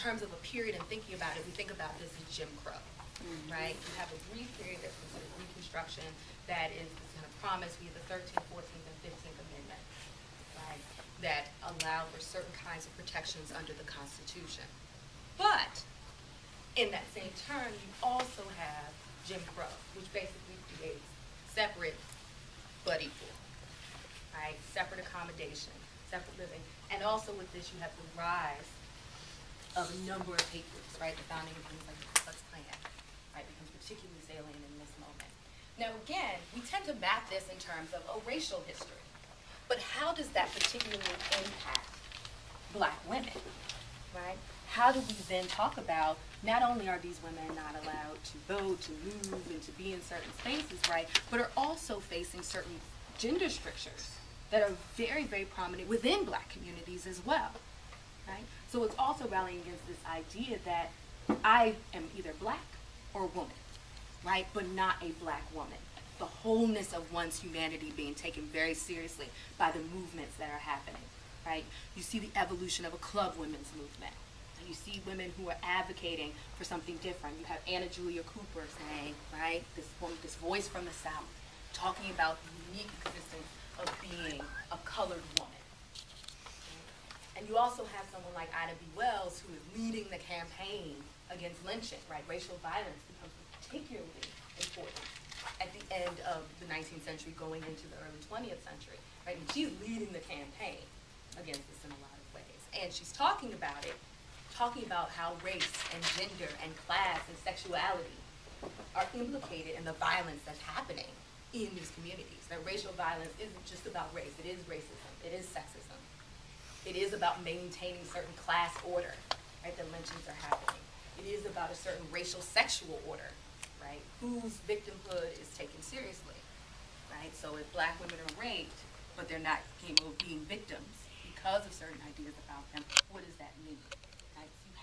terms of a period and thinking about it, we think about this as Jim Crow, right? You have a brief period that's considered Reconstruction that is kind of promise. We have the 13th, 14th, and 15th Amendment, right, that allow for certain kinds of protections under the Constitution. But in that same term, you also have Jim Crow, which basically creates separate but equal, right? Separate accommodation, separate living. And also with this, you have the rise of a number of hate groups, right? The founding of things like the Ku Klux Klan, right, becomes particularly salient in this moment. Now again, we tend to map this in terms of a racial history, but how does that particularly impact Black women, right? How do we then talk about not only are these women not allowed to vote, to move, and to be in certain spaces, right, but are also facing certain gender strictures that are very, very prominent within Black communities as well, right? So it's also rallying against this idea that I am either Black or woman, right, but not a Black woman. The wholeness of one's humanity being taken very seriously by the movements that are happening, right? You see the evolution of a club women's movement. You see women who are advocating for something different. You have Anna Julia Cooper saying, right, this voice from the South, talking about the unique existence of being a colored woman. And you also have someone like Ida B. Wells, who is leading the campaign against lynching, right? Racial violence becomes particularly important at the end of the 19th century, going into the early 20th century, right? And she's leading the campaign against this in a lot of ways. And she's talking about it, talking about how race and gender and class and sexuality are implicated in the violence that's happening in these communities. That racial violence isn't just about race, it is racism, it is sexism. It is about maintaining certain class order, right? The lynchings are happening. It is about a certain racial sexual order, right? Whose victimhood is taken seriously, right? So if Black women are raped, but they're not capable of being victims because of certain ideas about them, what does that mean?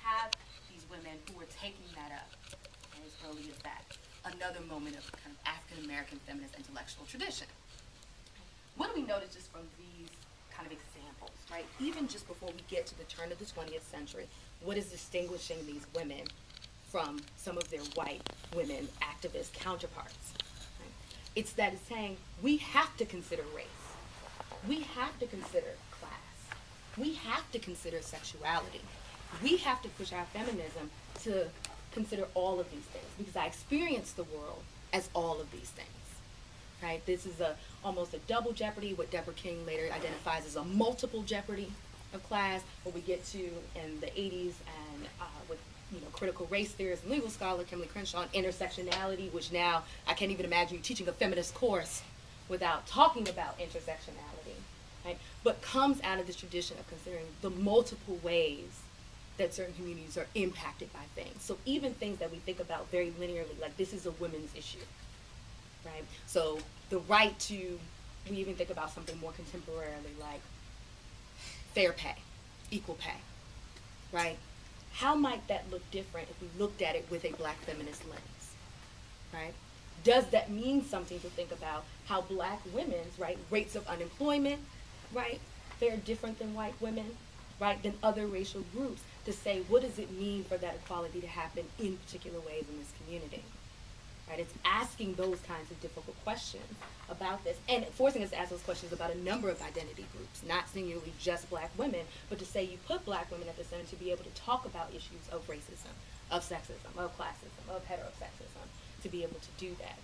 Have these women who are taking that up as early as that. Another moment of kind of African-American feminist intellectual tradition. What do we notice just from these kind of examples, right? Even just before we get to the turn of the 20th century, what is distinguishing these women from some of their white women activist counterparts? Right? It's that it's saying we have to consider race. We have to consider class. We have to consider sexuality. We have to push our feminism to consider all of these things, because I experience the world as all of these things, right? This is almost a double jeopardy, what Deborah King later identifies as a multiple jeopardy of class, what we get to in the 80s and with critical race theorist and legal scholar Kimberly Crenshaw on intersectionality, which now I can't even imagine you teaching a feminist course without talking about intersectionality, right? But comes out of this tradition of considering the multiple ways that certain communities are impacted by things. So even things that we think about very linearly, like this is a women's issue, right? So the right to, we even think about something more contemporarily like fair pay, equal pay, right? How might that look different if we looked at it with a Black feminist lens, right? Does that mean something to think about how Black women's, right, rates of unemployment, right, they're different than white women, right, than other racial groups, to say what does it mean for that equality to happen in particular ways in this community, right? It's asking those kinds of difficult questions about this and forcing us to ask those questions about a number of identity groups, not singularly just Black women, but to say you put Black women at the center to be able to talk about issues of racism, of sexism, of classism, of heterosexism, to be able to do that.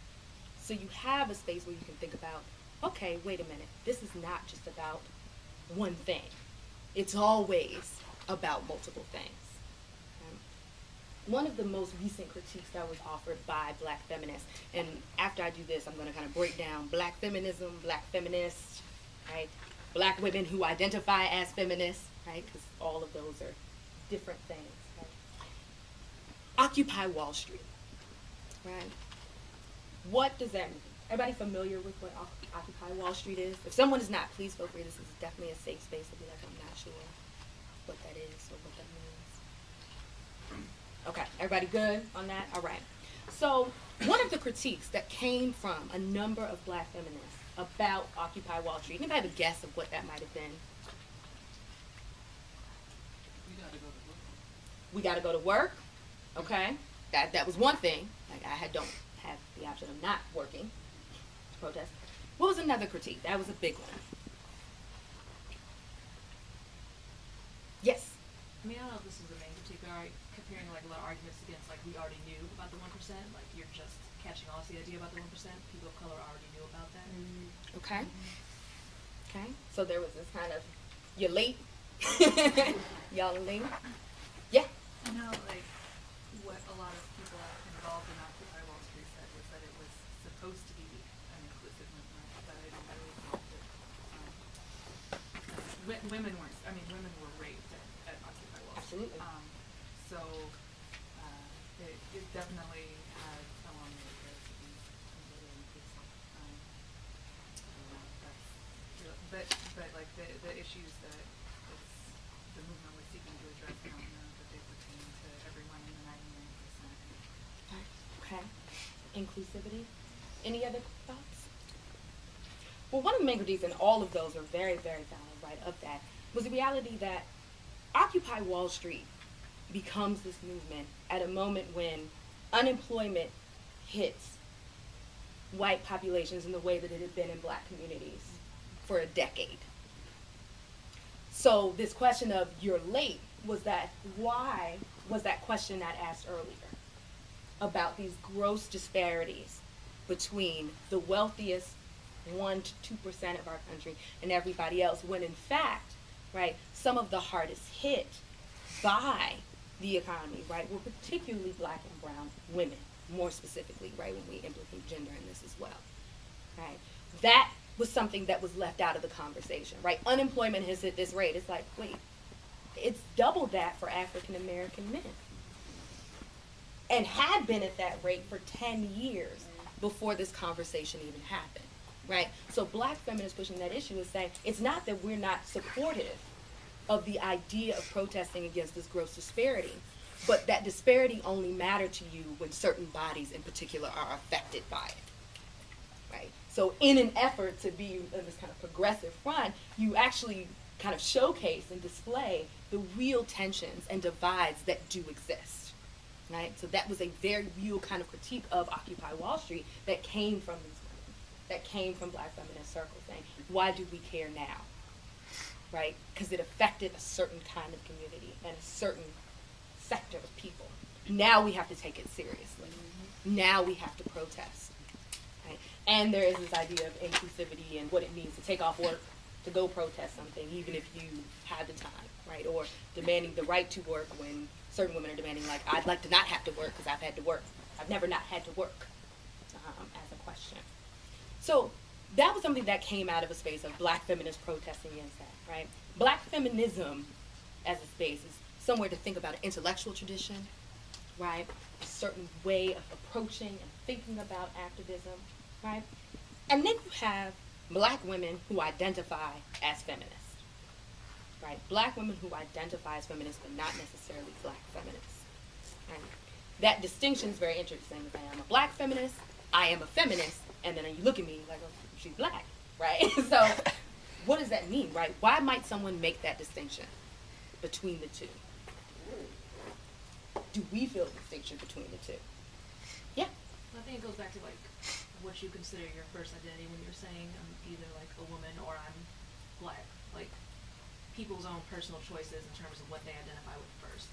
So you have a space where you can think about, okay, wait a minute, this is not just about one thing. It's always about multiple things. One of the most recent critiques that was offered by Black feminists, and after I do this, I'm going to kind of break down Black feminism, Black feminists, right? Black women who identify as feminists, right? Because all of those are different things. Right? Occupy Wall Street, right? What does that mean? Everybody familiar with what Occupy Wall Street is? If someone is not, please feel free. This is definitely a safe space to be like, I'm not sure what that is or what that means. Okay, everybody good on that? All right. So one of the critiques that came from a number of Black feminists about Occupy Wall Street, anybody have a guess of what that might have been? We gotta go to we got to go to work, okay? That was one thing. Like, don't have the option of not working to protest. What was another critique? That was a big one. Yes? I mean, I don't know if this is the main critique, but comparing like a lot of arguments against like we already knew about the 1%, like you're just catching on to the idea about the 1%. People of color already knew about that. Okay. Okay. So there was this kind of, you're late. Y'all late. Yeah. I know, like, what a lot of people involved in Occupy Wall Street said was that it was supposed to be an inclusive movement, but I don't really think that women weren't. I mean, women were raped at Occupy Wall Street. Absolutely. So it definitely had a long way to go to be completely inclusive. But like the issues that the movement was seeking to address, I don't know that they pertain to everyone in the 99%. Okay. Inclusivity. Any other thoughts? Well, one of the main critiques, and all of those are very, very valid, right, of that, was the reality that Occupy Wall Street becomes this movement at a moment when unemployment hits white populations in the way that it had been in black communities for a decade. So this question of you're late, why was that question not asked earlier about these gross disparities between the wealthiest 1 to 2% of our country and everybody else, when in fact, right, some of the hardest hit by the economy, right, were particularly black and brown women, more specifically, right, when we implicate gender in this as well, right? That was something that was left out of the conversation, right? Unemployment has hit this rate. It's like, wait, it's double that for African American men, and had been at that rate for 10 years before this conversation even happened, right? So black feminists pushing that issue is saying it's not that we're not supportive of the idea of protesting against this gross disparity, but that disparity only matter to you when certain bodies in particular are affected by it, right? So in an effort to be this kind of progressive front, you actually kind of showcase and display the real tensions and divides that do exist, right? So that was a very real kind of critique of Occupy Wall Street that came from these women, that came from black feminist circles, saying, why do we care now, right? Because it affected a certain kind of community and a certain sector of people. Now we have to take it seriously. Now we have to protest. Right? And there is this idea of inclusivity and what it means to take off work to go protest something, even if you have the time, right? Or demanding the right to work when certain women are demanding, like, I'd like to not have to work because I've had to work. I've never not had to work, as a question. So that was something that came out of a space of black feminists protesting against that, right? Black feminism as a space is somewhere to think about an intellectual tradition, right? A certain way of approaching and thinking about activism, right? And then you have black women who identify as feminists, right? Black women who identify as feminists but not necessarily black feminists, right? That distinction is very interesting. If I am a black feminist, I am a feminist, and then you look at me like, oh, she's black, right? So what does that mean, right? Why might someone make that distinction between the two? Do we feel the distinction between the two? Yeah. Well, I think it goes back to like what you consider your first identity when you're saying I'm either like a woman or I'm black. Like people's own personal choices in terms of what they identify with first.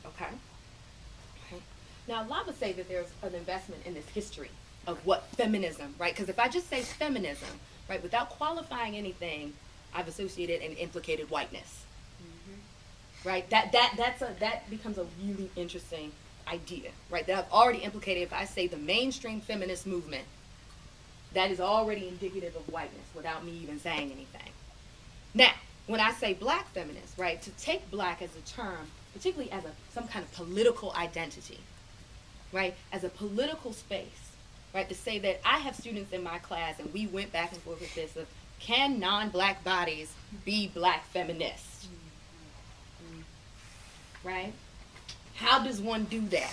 Okay. Okay. Now, a lot would say that there's an investment in this history of what feminism, right? Because if I just say feminism, right, without qualifying anything, I've associated and implicated whiteness. Right? That becomes a really interesting idea, right? That I've already implicated. If I say the mainstream feminist movement, that is already indicative of whiteness without me even saying anything. Now, when I say black feminist, right, to take black as a term, particularly as some kind of political identity, right, as a political space, right, to say that I have students in my class and we went back and forth with this of, can non-black bodies be black feminists? Right? How does one do that?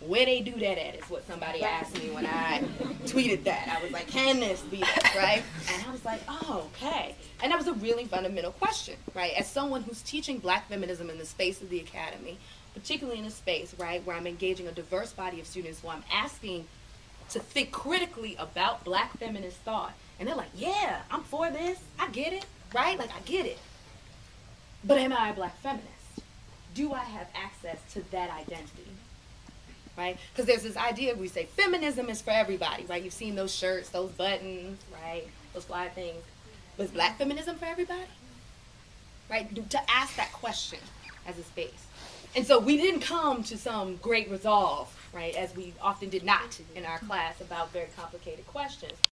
Where they do that at is what somebody asked me when I tweeted that. I was like, can this be that, right? And I was like, oh, okay. And that was a really fundamental question, right? As someone who's teaching black feminism in the space of the academy, particularly in a space, right, where I'm engaging a diverse body of students who I'm asking to think critically about black feminist thought. And they're like, yeah, I'm for this. I get it, right? Like, I get it. But am I a black feminist? Do I have access to that identity? Right? Because there's this idea we say feminism is for everybody, right? You've seen those shirts, those buttons, right? Those fly things. But is black feminism for everybody? Right? To ask that question as a space. And so we didn't come to some great resolve, right, as we often did not in our class about very complicated questions.